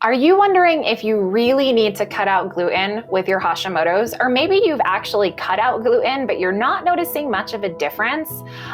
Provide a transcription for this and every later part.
Are you wondering if you really need to cut out gluten with your Hashimoto's, or maybe you've actually cut out gluten, but you're not noticing much of a difference?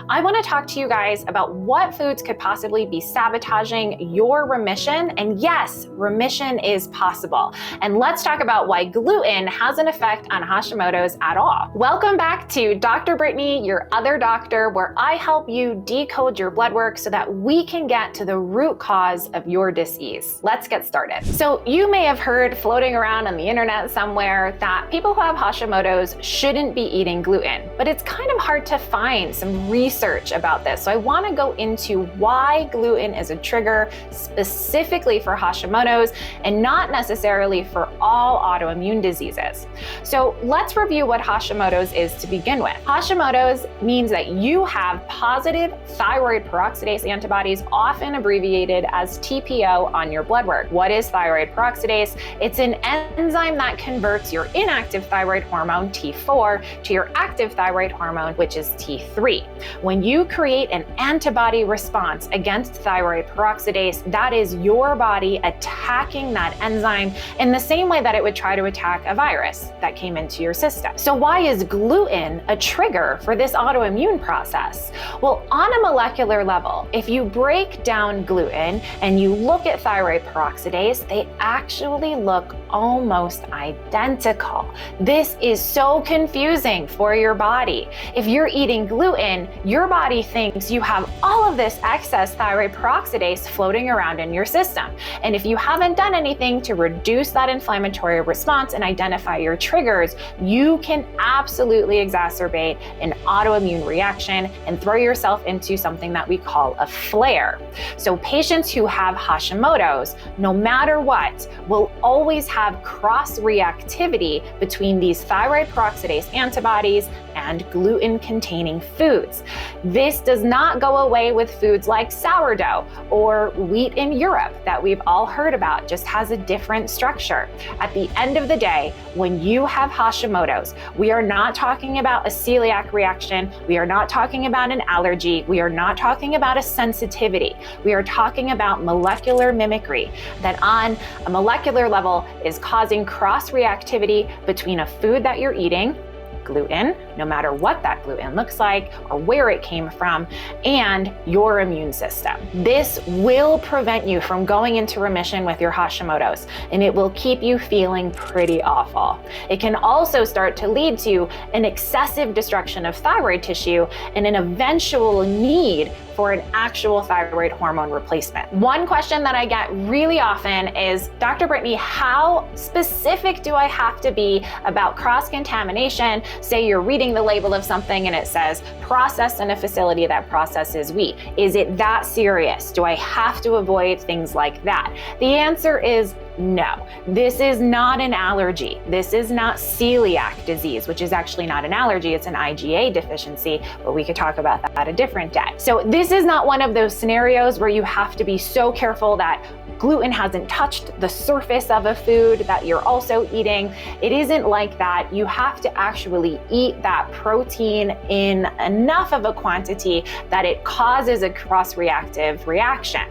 I want to talk to you guys about what foods could possibly be sabotaging your remission. And yes, remission is possible. And let's talk about why gluten has an effect on Hashimoto's at all. Welcome back to Dr. Britnei, your other doctor, where I help you decode your blood work so that we can get to the root cause of your disease. Let's get started. So you may have heard floating around on the internet somewhere that people who have Hashimoto's shouldn't be eating gluten, but it's kind of hard to find some research about this. So I want to go into why gluten is a trigger specifically for Hashimoto's and not necessarily for all autoimmune diseases. So let's review what Hashimoto's is to begin with. Hashimoto's means that you have positive thyroid peroxidase antibodies, often abbreviated as TPO, on your blood work. What is thyroid peroxidase? It's an enzyme that converts your inactive thyroid hormone, T4, to your active thyroid hormone, which is T3. When you create an antibody response against thyroid peroxidase, that is your body attacking that enzyme in the same way that it would try to attack a virus that came into your system. So why is gluten a trigger for this autoimmune process? Well, on a molecular level, if you break down gluten and you look at thyroid peroxidase, they actually look almost identical. This is so confusing for your body. If you're eating gluten, your body thinks you have all of this excess thyroid peroxidase floating around in your system. And if you haven't done anything to reduce that inflammatory response and identify your triggers, you can absolutely exacerbate an autoimmune reaction and throw yourself into something that we call a flare. So patients who have Hashimoto's, no matter what, will always have cross-reactivity between these thyroid peroxidase antibodies and gluten-containing foods. This does not go away with foods like sourdough or wheat in Europe that we've all heard about, just has a different structure. At the end of the day, when you have Hashimoto's, we are not talking about a celiac reaction, we are not talking about an allergy, we are not talking about a sensitivity. We are talking about molecular mimicry that on a molecular level is causing cross-reactivity between a food that you're eating, gluten, no matter what that gluten looks like or where it came from, and your immune system. This will prevent you from going into remission with your Hashimoto's, and it will keep you feeling pretty awful. It can also start to lead to an excessive destruction of thyroid tissue and an eventual need for an actual thyroid hormone replacement. One question that I get really often is, Dr. Britnei, how specific do I have to be about cross-contamination? Say you're reading the label of something and it says processed in a facility that processes wheat. Is it that serious? Do I have to avoid things like that? The answer is no. This is not an allergy. This is not celiac disease, which is actually not an allergy. It's an IgA deficiency, but we could talk about that a different day. So this is not one of those scenarios where you have to be so careful that gluten hasn't touched the surface of a food that you're also eating. It isn't like that. You have to actually eat that protein in enough of a quantity that it causes a cross-reactive reaction.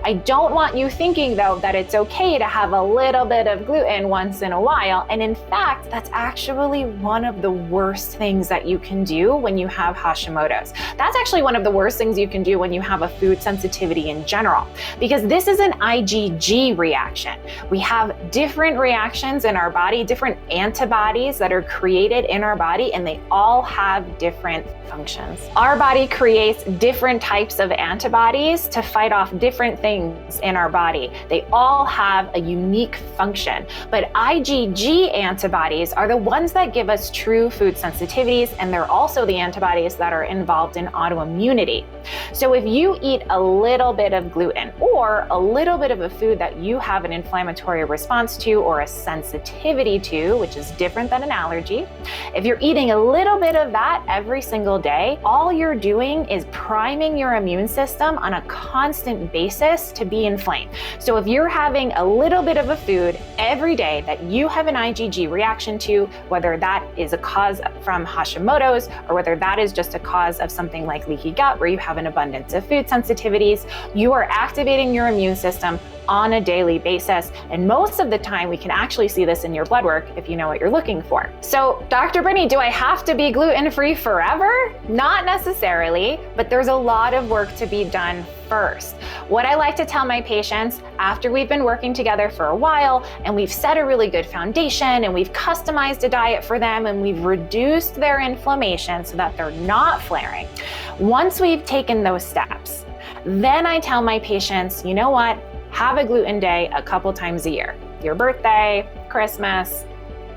I don't want you thinking, though, that it's okay to have a little bit of gluten once in a while. And in fact, that's actually one of the worst things that you can do when you have Hashimoto's. That's actually one of the worst things you can do when you have a food sensitivity in general, because this is an IgG reaction. We have different reactions in our body, different antibodies that are created in our body, and they all have different functions. Our body creates different types of antibodies to fight off different things in our body. They all have a unique function, but IgG antibodies are the ones that give us true food sensitivities, and they're also the antibodies that are involved in autoimmunity. So if you eat a little bit of gluten or a little bit of a food that you have an inflammatory response to or a sensitivity to, which is different than an allergy, if you're eating a little bit of that every single day, all you're doing is priming your immune system on a constant basis to be inflamed. So if you're having a little bit of a food every day that you have an IgG reaction to, whether that is a cause from Hashimoto's or whether that is just a cause of something like leaky gut where you have an abundance of food sensitivities, you are activating your immune system on a daily basis. And most of the time, we can actually see this in your blood work if you know what you're looking for. So, Dr. Britnei, do I have to be gluten-free forever? Not necessarily, but there's a lot of work to be done first. What I like to tell my patients after we've been working together for a while and we've set a really good foundation and we've customized a diet for them and we've reduced their inflammation so that they're not flaring. Once we've taken those steps, then I tell my patients, you know what? Have a gluten day a couple times a year. Your birthday, Christmas,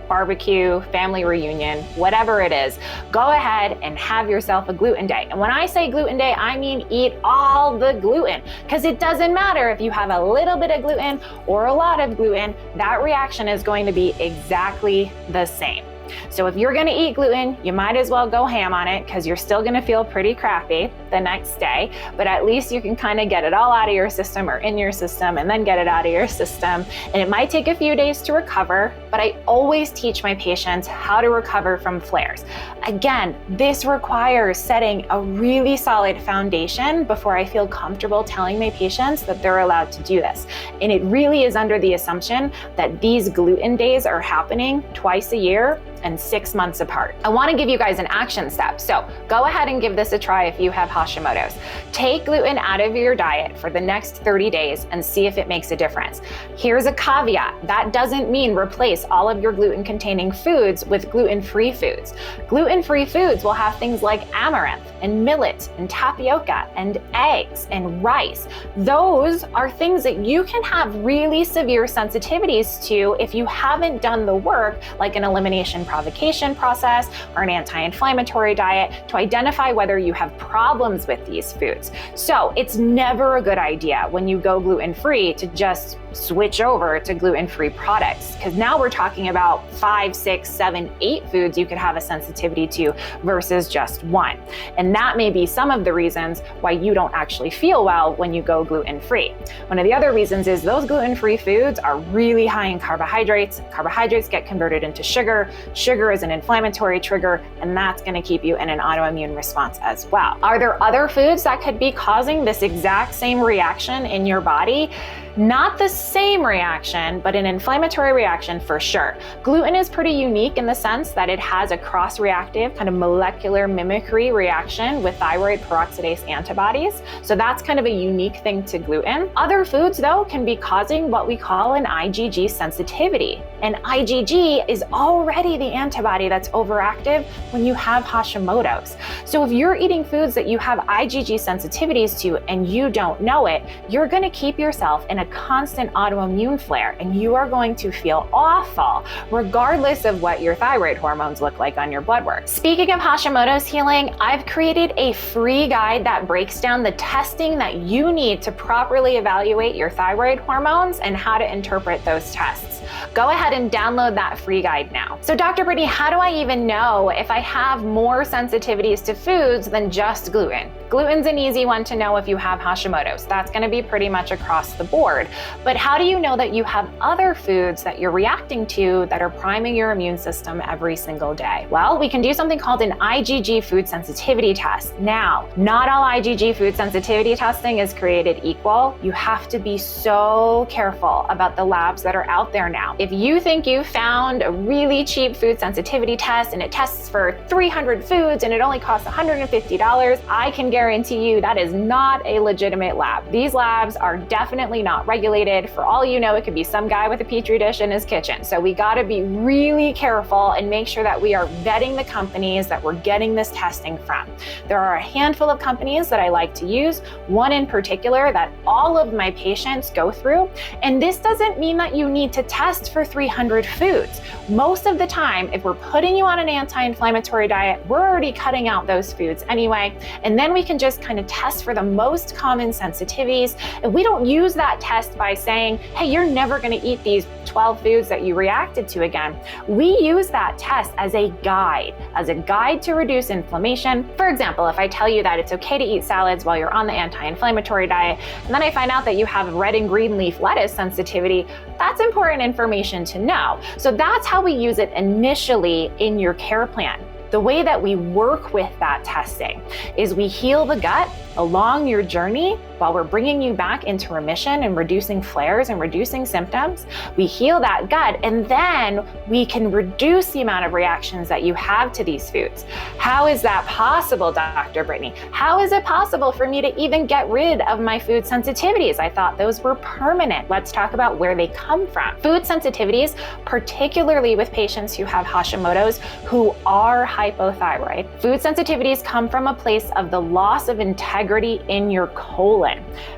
barbecue, family reunion, whatever it is, go ahead and have yourself a gluten day. And when I say gluten day, I mean eat all the gluten, because it doesn't matter if you have a little bit of gluten or a lot of gluten, that reaction is going to be exactly the same. So if you're gonna eat gluten, you might as well go ham on it because you're still gonna feel pretty crappy the next day, but at least you can kind of get it all out of your system or in your system and then get it out of your system. And it might take a few days to recover, but I always teach my patients how to recover from flares. Again, this requires setting a really solid foundation before I feel comfortable telling my patients that they're allowed to do this. And it really is under the assumption that these gluten days are happening twice a year and 6 months apart. I want to give you guys an action step. So go ahead and give this a try if you have Hashimoto's. Take gluten out of your diet for the next 30 days and see if it makes a difference. Here's a caveat. That doesn't mean replace all of your gluten-containing foods with gluten-free foods. Gluten-free foods will have things like amaranth and millet and tapioca and eggs and rice. Those are things that you can have really severe sensitivities to if you haven't done the work, like an elimination provocation process or an anti-inflammatory diet, to identify whether you have problems with these foods. So it's never a good idea when you go gluten-free to just switch over to gluten-free products, because now we're talking about 5, 6, 7, 8 foods you could have a sensitivity to versus just one. And that may be some of the reasons why you don't actually feel well when you go gluten-free. One of the other reasons is those gluten-free foods are really high in carbohydrates. Carbohydrates get converted into sugar. Sugar is an inflammatory trigger, and that's going to keep you in an autoimmune response as well. Are there other foods that could be causing this exact same reaction in your body? Not the same reaction, but an inflammatory reaction for sure. Gluten is pretty unique in the sense that it has a cross-reactive kind of molecular mimicry reaction with thyroid peroxidase antibodies. So that's kind of a unique thing to gluten. Other foods though can be causing what we call an IgG sensitivity. And IgG is already the antibody that's overactive when you have Hashimoto's. So if you're eating foods that you have IgG sensitivities to and you don't know it, you're going to keep yourself in a constant autoimmune flare, and you are going to feel awful regardless of what your thyroid hormones look like on your blood work. Speaking of Hashimoto's healing, I've created a free guide that breaks down the testing that you need to properly evaluate your thyroid hormones and how to interpret those tests. Go ahead and download that free guide now. So Dr. Britnei, how do I even know if I have more sensitivities to foods than just gluten? Gluten's an easy one to know if you have Hashimoto's. That's going to be pretty much across the board. But how do you know that you have other foods that you're reacting to that are priming your immune system every single day? Well, we can do something called an IgG food sensitivity test. Now, not all IgG food sensitivity testing is created equal. You have to be so careful about the labs that are out there now. If you think you found a really cheap food sensitivity test and it tests for 300 foods and it only costs $150, I can guarantee you that is not a legitimate lab. These labs are definitely not regulated. For all you know, it could be some guy with a petri dish in his kitchen. So we got to be really careful and make sure that we are vetting the companies that we're getting this testing from. There are a handful of companies that I like to use, one in particular that all of my patients go through. And this doesn't mean that you need to test for 300 foods. Most of the time, if we're putting you on an anti-inflammatory diet, we're already cutting out those foods anyway. And then we can just kind of test for the most common sensitivities. And we don't use that test by saying, hey, you're never going to eat these 12 foods that you reacted to again, we use that test as a guide to reduce inflammation. For example, if I tell you that it's okay to eat salads while you're on the anti-inflammatory diet, and then I find out that you have red and green leaf lettuce sensitivity, that's important information to know. So that's how we use it initially in your care plan. The way that we work with that testing is we heal the gut along your journey while we're bringing you back into remission and reducing flares and reducing symptoms. We heal that gut, and then we can reduce the amount of reactions that you have to these foods. How is that possible, Dr. Britnei? How is it possible for me to even get rid of my food sensitivities? I thought those were permanent. Let's talk about where they come from. Food sensitivities, particularly with patients who have Hashimoto's who are hypothyroid, food sensitivities come from a place of the loss of integrity in your colon.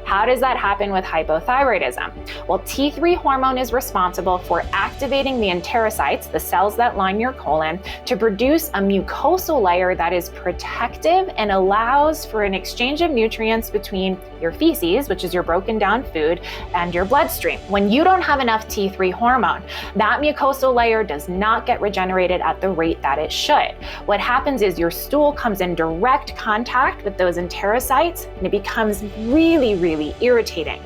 How does that happen with hypothyroidism? Well, T3 hormone is responsible for activating the enterocytes, the cells that line your colon, to produce a mucosal layer that is protective and allows for an exchange of nutrients between your feces, which is your broken down food, and your bloodstream. When you don't have enough T3 hormone, that mucosal layer does not get regenerated at the rate that it should. What happens is your stool comes in direct contact with those enterocytes, and it becomes really irritating.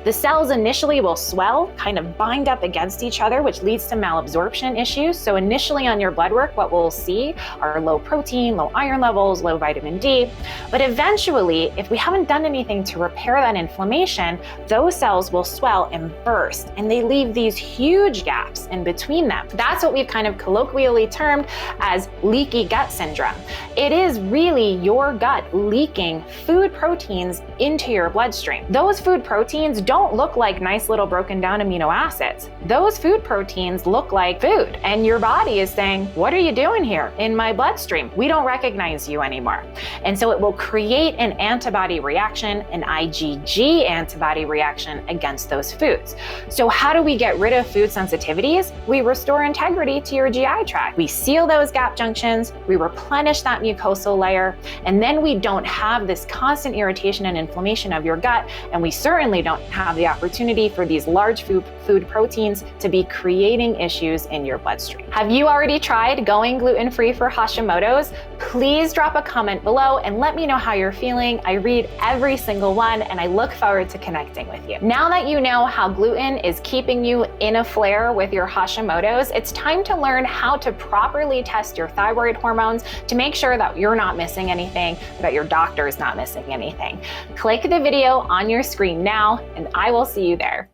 The cells initially will swell, kind of bind up against each other, which leads to malabsorption issues. So initially on your blood work, what we'll see are low protein, low iron levels, low vitamin D. But eventually, if we haven't done anything to repair that inflammation, those cells will swell and burst, and they leave these huge gaps in between them. That's what we've kind of colloquially termed as leaky gut syndrome. It is really your gut leaking food proteins into your bloodstream. Those food proteins don't look like nice little broken down amino acids. Those food proteins look like food, and your body is saying, what are you doing here in my bloodstream? We don't recognize you anymore. And so it will create an antibody reaction, an IgG antibody reaction against those foods. So how do we get rid of food sensitivities? We restore integrity to your GI tract. We seal those gap junctions, we replenish that mucosal layer, and then we don't have this constant irritation and inflammation of your gut, and we certainly don't have the opportunity for these large food proteins to be creating issues in your bloodstream. Have you already tried going gluten-free for Hashimoto's? Please drop a comment below and let me know how you're feeling. I read every single one, and I look forward to connecting with you. Now that you know how gluten is keeping you in a flare with your Hashimoto's, it's time to learn how to properly test your thyroid hormones to make sure that you're not missing anything, that your doctor is not missing anything. Click the video on your screen now, and I will see you there.